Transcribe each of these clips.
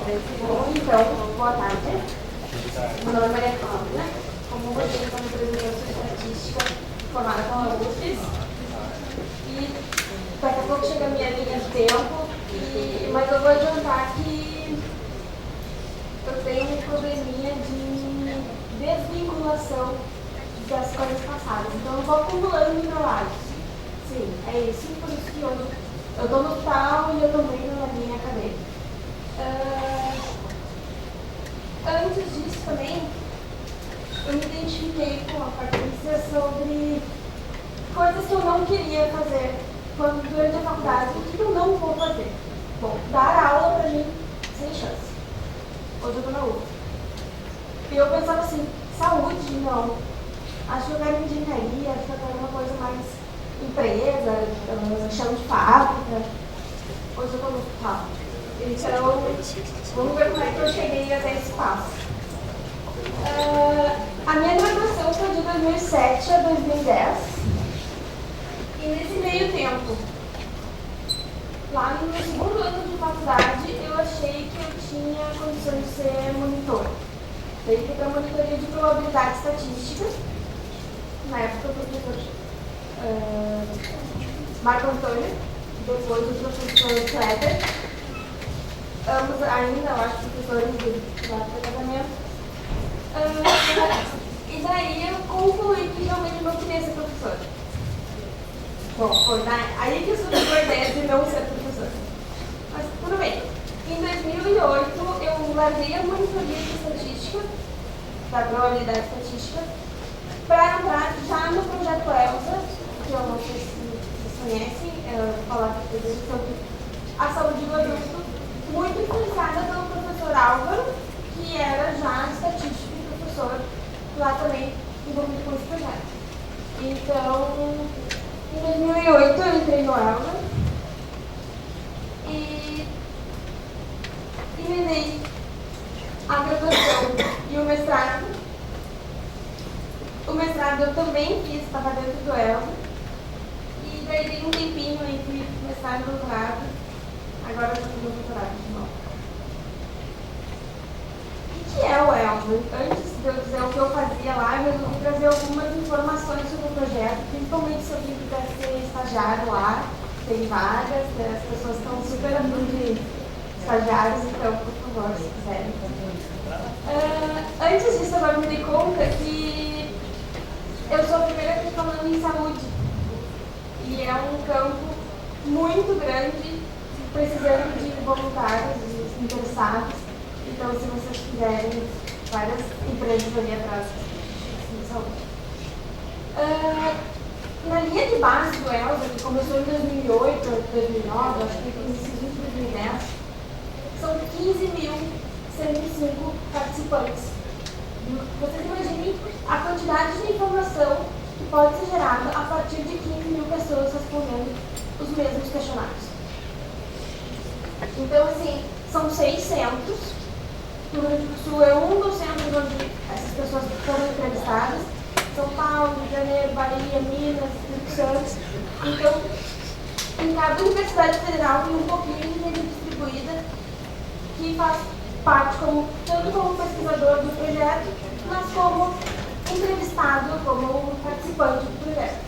Bom, então, boa tarde. Meu nome é Maria Cláudia. Como vocês estão representando sua estatística formada pela UFES. E daqui a pouco chega a minha linha de tempo, mas eu vou adiantar que eu tenho um probleminha de desvinculação das coisas passadas. Então eu vou acumulando trabalhos. Sim, é isso. Por isso que hoje eu estou no hospital e eu também na linha acadêmica. Antes disso também, eu me identifiquei com a Patrícia sobre coisas que eu não queria fazer durante a faculdade. O que eu não vou fazer? Bom, dar aula para mim, sem chance. Hoje eu estou na UFA. E eu pensava assim, saúde, não. Acho que eu quero engenharia, acho que eu quero uma coisa mais empresa, chão de fábrica. Hoje eu estou no hospital. Então, vamos ver como é que eu cheguei até esse passo. A minha graduação foi de 2007 a 2010. E nesse meio tempo, lá no meu segundo ano de faculdade, eu achei que eu tinha condições de ser monitor. Daí fui para a monitoria de probabilidade estatística. Na época, o professor Marco Antônio, depois o professor Kleber. Ambos ainda, eu acho, professores do departamento. E daí eu concluí que realmente eu não queria ser professora. Bom, foi aí que surgiu a ideia de não ser professora. Mas tudo bem. Em 2008, eu larguei a monitoria de estatística, da probabilidade estatística, para entrar já no projeto ELSA, que eu não sei se vocês conhecem, falar sobre a saúde do adulto, muito influenciada pelo professor Álvaro, que era já estatístico e professor lá também envolvido com esse projeto. Então, em 2008 eu entrei no Álvaro e emendei a graduação e o mestrado. O mestrado eu também fiz, estava dentro do Elva. E daí dei um tempinho entre mestrado e doutorado. Agora eu estou no doutorado de novo. O que é o Elva? Antes de eu dizer o que eu fazia lá, eu resolvi trazer algumas informações sobre o projeto, principalmente se alguém quiser ser estagiário lá. Tem vagas, as pessoas estão super abrindo de estagiários, então, por favor, se quiserem. Antes disso, agora me dei conta que eu sou a primeira aqui falando em saúde. E é um campo muito grande, precisando de voluntários, de interessados. Então, se vocês quiserem, várias empresas ali atrás de saúde. Na linha de base do ELSA, que começou em 2008, 2009, acho que início de 2010, são 15.105 participantes. Vocês imaginem a quantidade de informação que pode ser gerada a partir de 15.000 pessoas respondendo os mesmos questionários. Então, assim, são 6 centros. O Rio Grande do Sul é um dos centros onde essas pessoas foram entrevistadas. São Paulo, Rio de Janeiro, Bahia, Minas, Espírito Santo. Então, em cada universidade federal tem um pouquinho de gente distribuída que faz parte tanto como pesquisador do projeto, mas como entrevistado, como participante do projeto.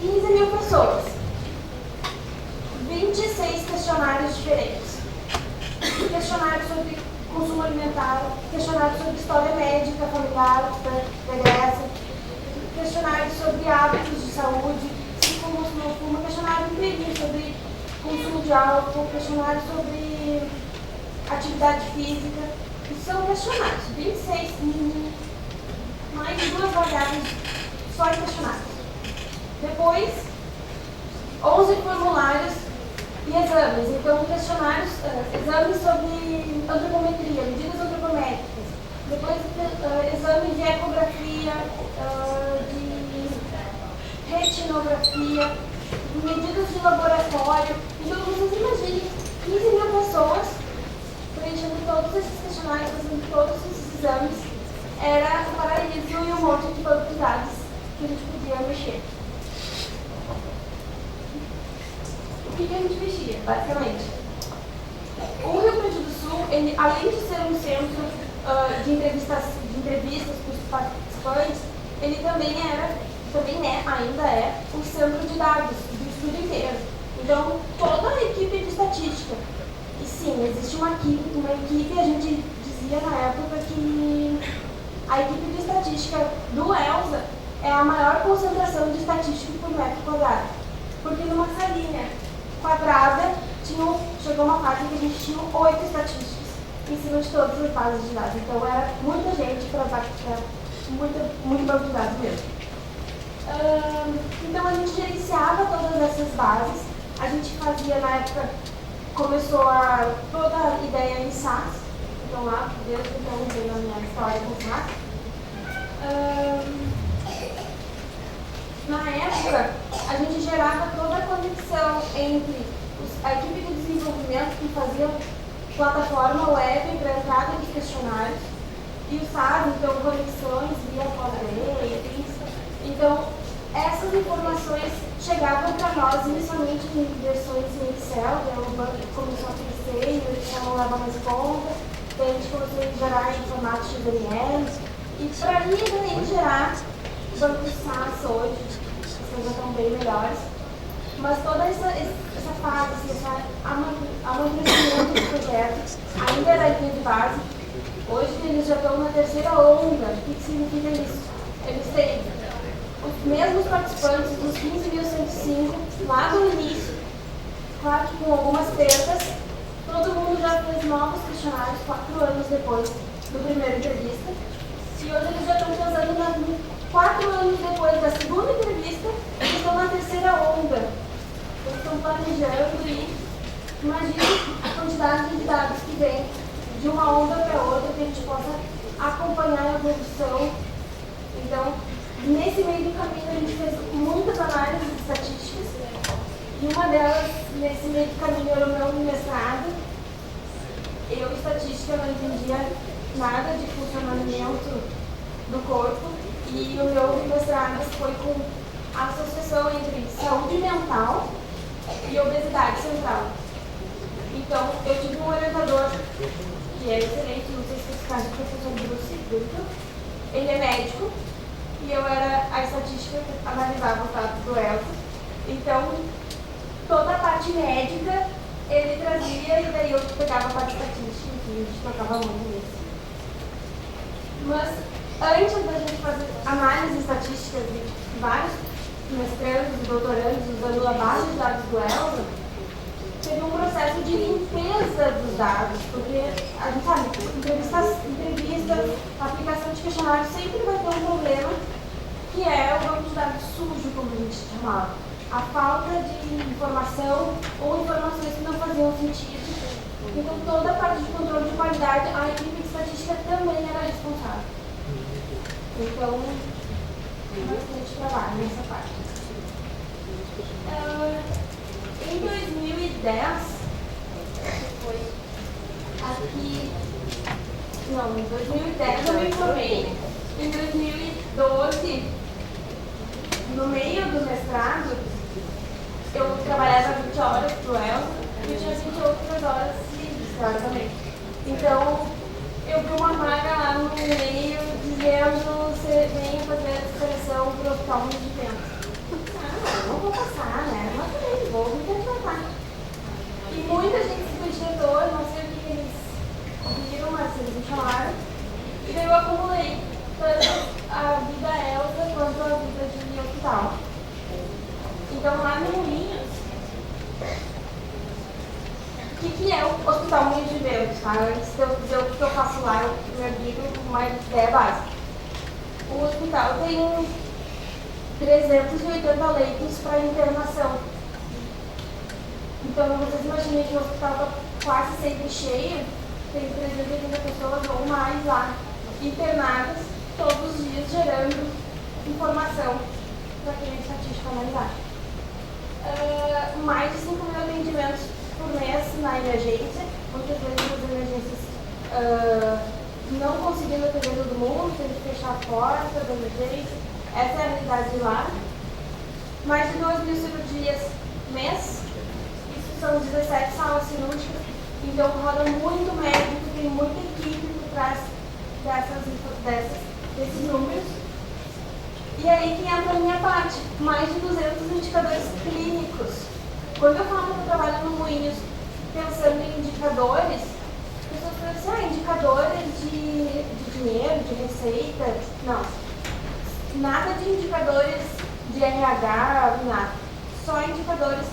15.000 pessoas. 26 questionários diferentes. Questionários sobre consumo alimentar, questionários sobre história médica, familiar, pregressa, questionários sobre hábitos de saúde, se fuma, se não fuma, questionário inteirinho sobre consumo de álcool, questionário sobre atividade física. Isso são questionários, 26, mais 2 variáveis só em questionários. Depois, 11 formulários e exames. Então, questionários, exames sobre antropometria, medidas antropométricas. Depois, exame de ecografia, de retinografia, medidas de laboratório. Então, vocês imaginem 15.000 pessoas preenchendo todos esses questionários, fazendo todos esses exames. Era um paraíso e um monte de banco de dados que a gente podia mexer. O que a gente mexia, basicamente? O Rio Grande do ele, além de ser um centro de entrevistas para os participantes, ele ainda é um centro de dados do estudo inteiro. Então, toda a equipe de estatística, e sim, existe uma equipe, a gente dizia na época que a equipe de estatística do ELSA é a maior concentração de estatística por metro quadrado. Porque numa salinha quadrada, chegou uma fase que a gente tinha 8 estatísticas em cima de todas as bases de dados. Então, era muita gente para muito banco de dados mesmo. Então, a gente gerenciava todas essas bases. A gente fazia, na época, começou toda a ideia em SAS. Então, lá, desde então, veio a minha história com SAS. Na época, a gente gerava toda a conexão entre a equipe de desenvolvimento que fazia plataforma web para entrada dos questionários e o SAS, então, conexões via Postgres. Então, essas informações chegavam para nós inicialmente em versões em Excel, o banco começou a crescer e o Excel não leva mais conta, daí a gente começou a gerar em formato XML, e para mim daí gerar bancos SAS hoje, as coisas estão bem melhores, mas toda essa fase, esse amadurecimento do projeto, ainda era linha de base. Hoje eles já estão na terceira onda. O que significa isso? Eles têm os mesmos participantes dos 15.105 lá do início, claro que com algumas perdas. Todo mundo já fez novos questionários 4 anos depois do primeiro entrevista. E hoje eles já estão pensando 4 anos depois da segunda entrevista, eles estão na terceira onda. Eles estão planejando e imagina a quantidade de dados que vem de uma onda para outra, que a gente possa acompanhar a evolução. Então, nesse meio do caminho, a gente fez muitas análises estatísticas, e uma delas, nesse meio do caminho, era o meu mestrado. Eu, estatística, não entendia nada de funcionamento do corpo, e o meu mestrado foi com a associação entre saúde mental e obesidade central. Então, eu tive um orientador que é excelente, não sei se esse caso é o professor Bruce, ele é médico, e eu era a estatística que analisava os dados do ELSA. Então, toda a parte médica ele trazia, e daí eu pegava a parte estatística, e a gente tocava muito nisso. Mas, antes da gente fazer análises estatísticas de vários mestrandos e doutorandos usando a base de dados do ELSA, teve um processo de limpeza dos dados, porque a gente sabe, entrevistas, aplicação de questionário sempre vai ter um problema, que é o banco de dados sujo, como a gente chamava. A falta de informação ou informações que não faziam sentido. Então, toda a parte de controle de qualidade, a equipe de estatística também era responsável. Então, tem bastante trabalho nessa parte. Em 2010, foi aqui, não, em 2010 eu me formei. Em 2012, no meio do mestrado, eu trabalhava 20 horas pro ELSA e tinha 20 outras horas livres, teoricamente. Então, eu vi uma vaga lá no meio dizendo você venha fazer a seleção para o hospital de vento. Não vou passar, né? Mas também vou me candidatar. E muita gente do diretor, não sei o que eles viram, mas eles me chamaram. E daí eu acumulei tanto a vida ELSA quanto a vida de hospital. Então lá no Moinhos, o que é o Hospital Moinhos de Vento? Tá? Antes de eu dizer o que eu faço lá, eu me digo uma ideia básica. O hospital tem 380 leitos para internação. Então, vocês imaginem que o hospital está quase sempre cheio, tem 380 pessoas ou mais lá, internadas, todos os dias gerando informação para quem é estatístico analisar. Mais de 5 mil atendimentos por mês na emergência, muitas vezes as emergências não conseguindo atender todo mundo, tendo que fechar a porta da emergência. Essa é a realidade de lá. Mais de 2.000 cirurgias mês. Isso são 17 salas cirúrgicas Então roda muito médico, tem muita equipe por trás desses números. E aí que entra a minha parte, mais de 200 indicadores clínicos. Quando eu falo que eu trabalho no Moinhos pensando em indicadores, as pessoas falam assim, indicadores de dinheiro, de receita. Não. Nada de indicadores de RH, nada. Só indicadores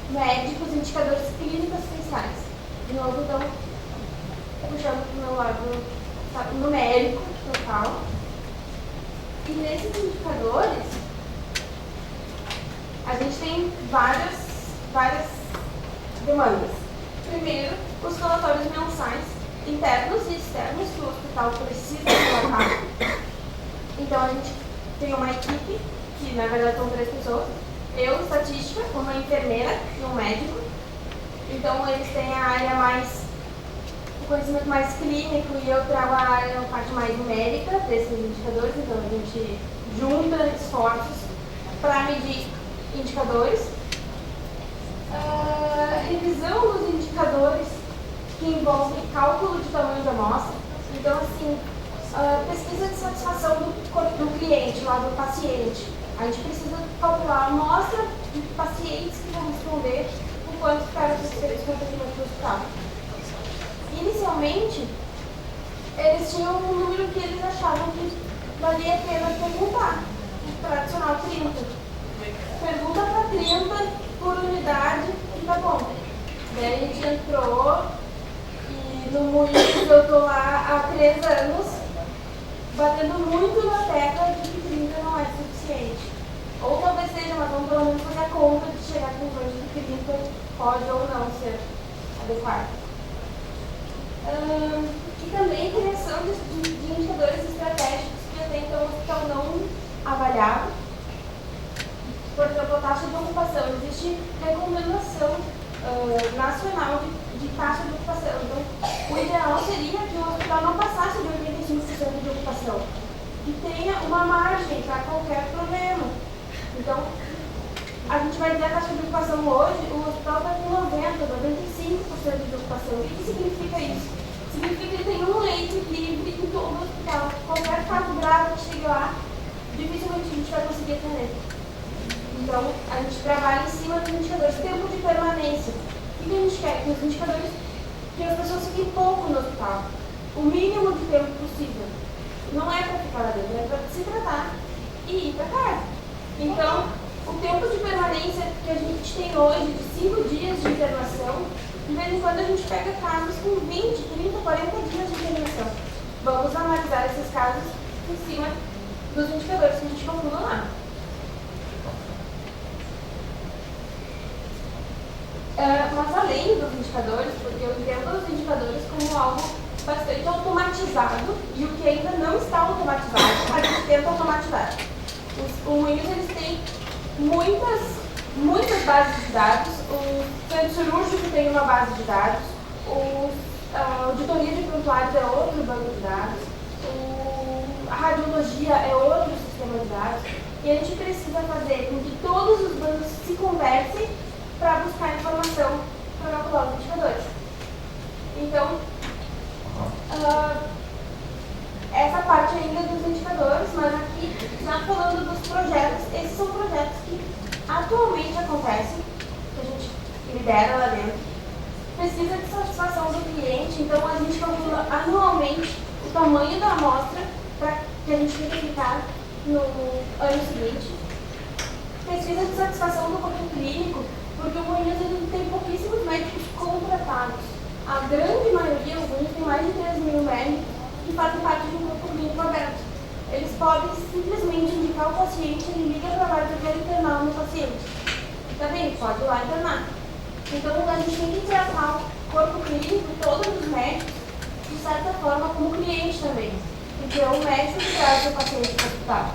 médicos, indicadores clínicos essenciais. De novo, então, puxando para o meu lado numérico, total. E nesses indicadores, a gente tem várias demandas. Primeiro, os relatórios mensais, internos e externos, que o hospital precisa relatar. Então, a gente tem uma equipe, que na verdade são 3 pessoas, eu, estatística, uma enfermeira e um médico. Então, eles têm a área o conhecimento mais clínico e eu trago a parte mais numérica desses indicadores. Então, a gente junta esforços para medir indicadores. Revisão dos indicadores que envolvem cálculo de tamanho da amostra. Então, assim, pesquisa de satisfação do cliente, lá do paciente. A gente precisa calcular a amostra de pacientes que vão responder o quanto ficaram satisfeitos com o atendimento do hospital. Inicialmente, eles tinham um número que eles achavam que valia a pena perguntar, o tradicional 30. Pergunta para 30 por unidade e tá bom. Daí a gente entrou e no Moinhos eu tô lá há 3 anos, batendo muito na tecla de que 30 não é suficiente. Ou talvez seja, mas vamos pelo menos fazer a conta de chegar à conclusão de que 30 pode ou não ser adequado. E também criação de indicadores estratégicos que até então o hospital não avaliava. Por exemplo, a taxa de ocupação. Existe recomendação nacional de taxa de ocupação. Então, o ideal seria que o hospital não passasse de 85% de ocupação, que tenha uma margem para qualquer problema. Então, a gente vai ver a taxa de ocupação hoje, o hospital está com 95% de ocupação. O que significa isso? Significa que ele tem um leito livre em todo o hospital. Qualquer caso grave que chegue lá, dificilmente a gente vai conseguir atender. Então, a gente trabalha em cima dos indicadores. Tempo de permanência. O que a gente quer? Que os indicadores, que as pessoas fiquem pouco no hospital. O mínimo de tempo possível. Não é para ficar lá dentro, é para se tratar e ir para casa. Então, o tempo de permanência que a gente tem hoje, de 5 dias de internação, de vez em quando a gente pega casos com 20, 30, 40 dias de internação. Vamos analisar esses casos em cima dos indicadores que a gente calcula lá. Mas além dos indicadores, porque eu entendo os indicadores como algo bastante automatizado, e o que ainda não está automatizado, a gente tenta automatizar. Os Moinhos, eles têm muitas bases de dados. O centro cirúrgico tem uma base de dados, a auditoria de prontuários é outro banco de dados, a radiologia é outro sistema de dados, e a gente precisa fazer com que todos os bancos se conversem para buscar informação para calcular os indicadores. Então, essa parte ainda dos indicadores, mas aqui, já falando dos projetos, esses são projetos que atualmente acontecem, que a gente lidera lá dentro. Pesquisa de satisfação do cliente, então a gente calcula anualmente o tamanho da amostra para que a gente tenha que aplicar no ano seguinte. Pesquisa de satisfação do corpo clínico, porque o Moinhos tem pouquíssimos médicos contratados. A grande maioria, o Moinhos tem mais de 3 mil médicos que fazem parte de um corpo clínico aberto. Eles podem simplesmente indicar o paciente, ele liga para lá e quer internar no paciente. Tá bem? Pode ir lá internar. Então a gente tem que tratar o corpo clínico, todos os médicos, de certa forma, como cliente também. Porque é o médico que traz o paciente para o hospital.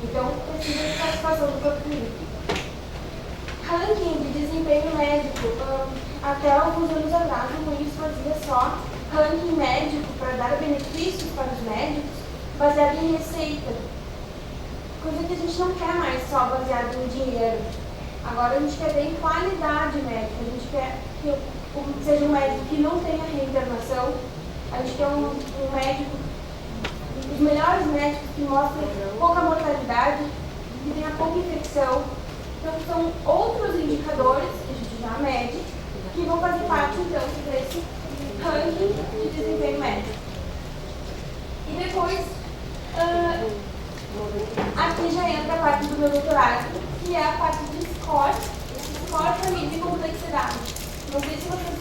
Então precisa de satisfação do corpo clínico. Ranking de desempenho médico. Até alguns anos atrás, o Moinhos fazia só ranking médico para dar benefícios para os médicos, baseado em receita. Coisa que a gente não quer mais só baseado em dinheiro. Agora a gente quer ver em qualidade médica. A gente quer que seja um médico que não tenha reinternação. A gente quer um médico, os melhores médicos que mostrem pouca mortalidade, que tenha pouca infecção. Então, são outros indicadores que a gente já mede, que vão fazer parte, então, desse ranking de desempenho médico. E depois, aqui já entra a parte do meu doutorado, que é a parte de score. Score para medir complexidade. Não sei se vocês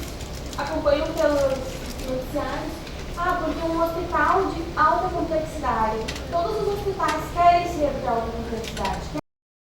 acompanham pelos noticiários. Porque um hospital de alta complexidade. Todos os hospitais querem ser de alta complexidade.